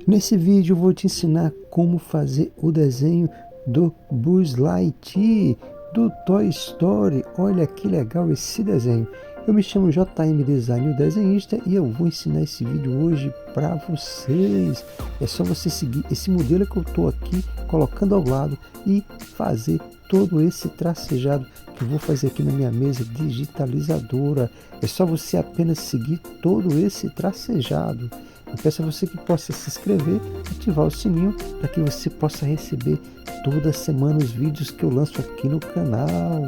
Nesse vídeo eu vou te ensinar como fazer o desenho do Buzz Lightyear do Toy Story. Olha que legal esse desenho. Eu me chamo JM Design, o desenhista, e eu vou ensinar esse vídeo hoje para vocês. É só você seguir esse modelo que eu estou aqui colocando ao lado e fazer todo esse tracejado que eu vou fazer aqui na minha mesa digitalizadora. É só você apenas seguir todo esse tracejado. Eu peço a você que possa se inscrever, ativar o sininho para que você possa receber toda semana os vídeos que eu lanço aqui no canal.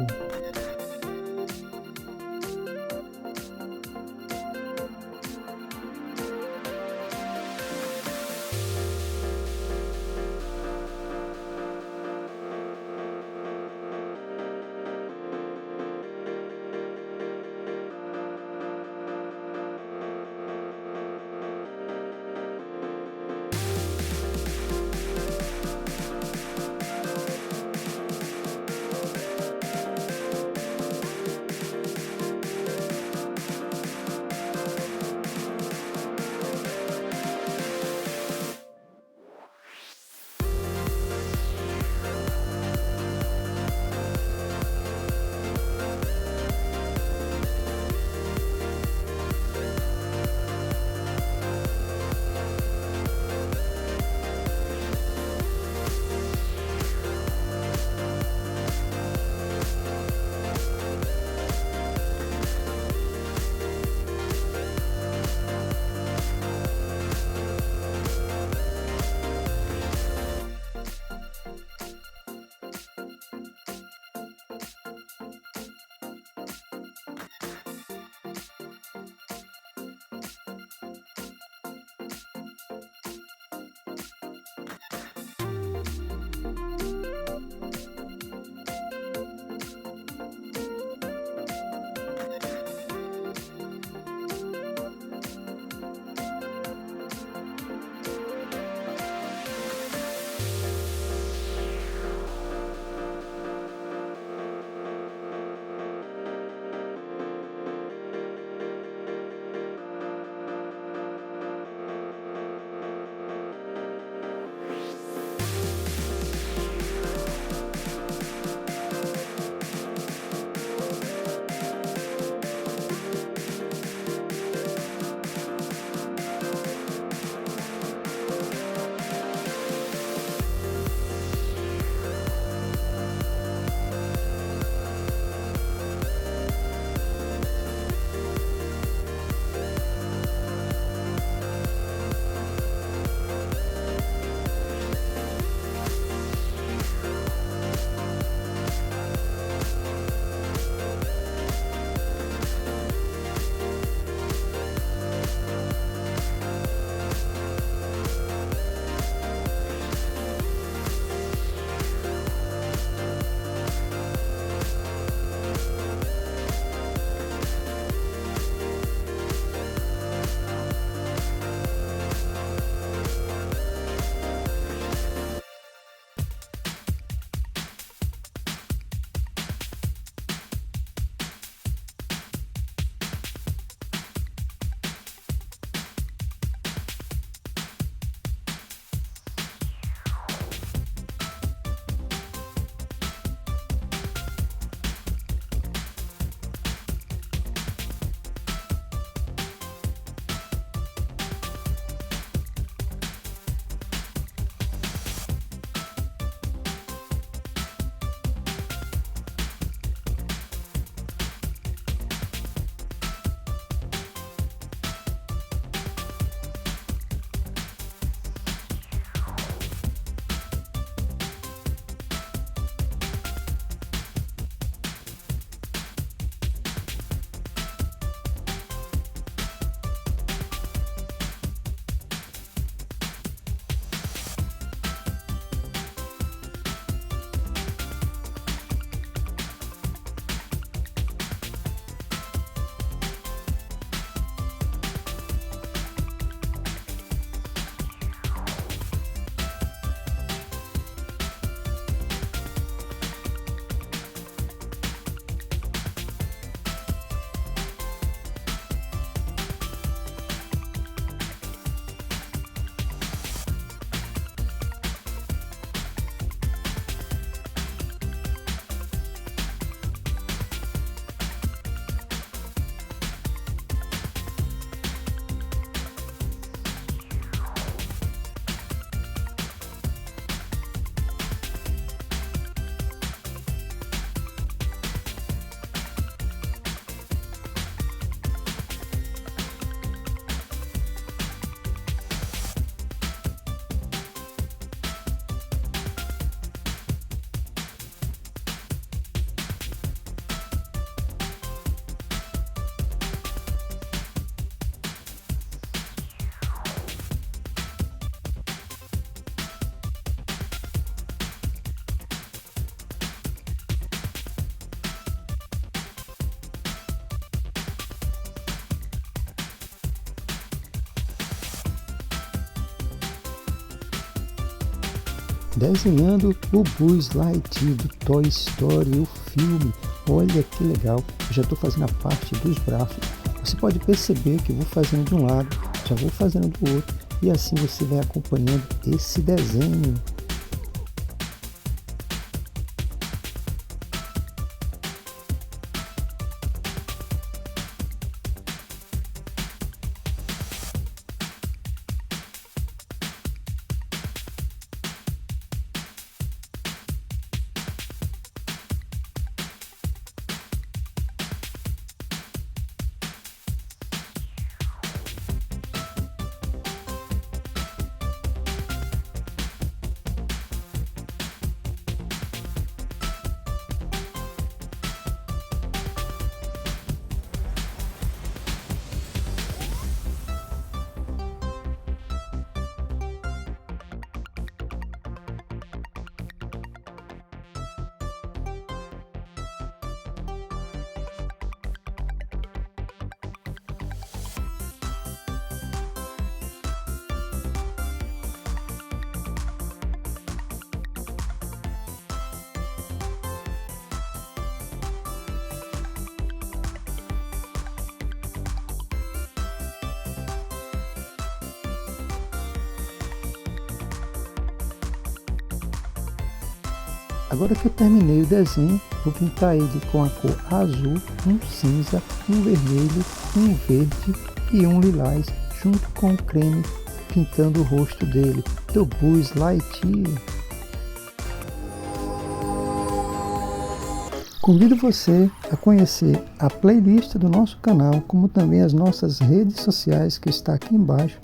desenhando o Buzz Lightyear do Toy Story, o filme. Olha que legal, eu já estou fazendo a parte dos braços. Você pode perceber que eu vou fazendo de um lado, já vou fazendo do outro, e assim você vai acompanhando esse desenho. Agora que eu terminei o desenho, vou pintar ele com a cor azul, um cinza, um vermelho, um verde e um lilás, junto com o creme, pintando o rosto dele, do Buzz Lightyear. Convido você a conhecer a playlist do nosso canal, como também as nossas redes sociais que está aqui embaixo.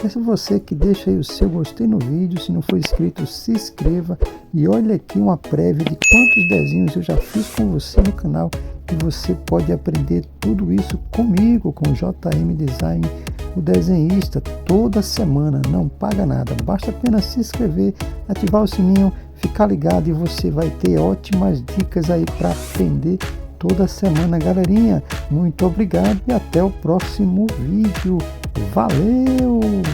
Peço a você que deixe aí o seu gostei no vídeo, se não for inscrito, se inscreva. E olha aqui uma prévia de quantos desenhos eu já fiz com você no canal. E você pode aprender tudo isso comigo, com o JM Design, o desenhista, toda semana. Não paga nada, basta apenas se inscrever, ativar o sininho, ficar ligado e você vai ter ótimas dicas aí para aprender toda semana, galerinha. Muito obrigado e até o próximo vídeo. Valeu!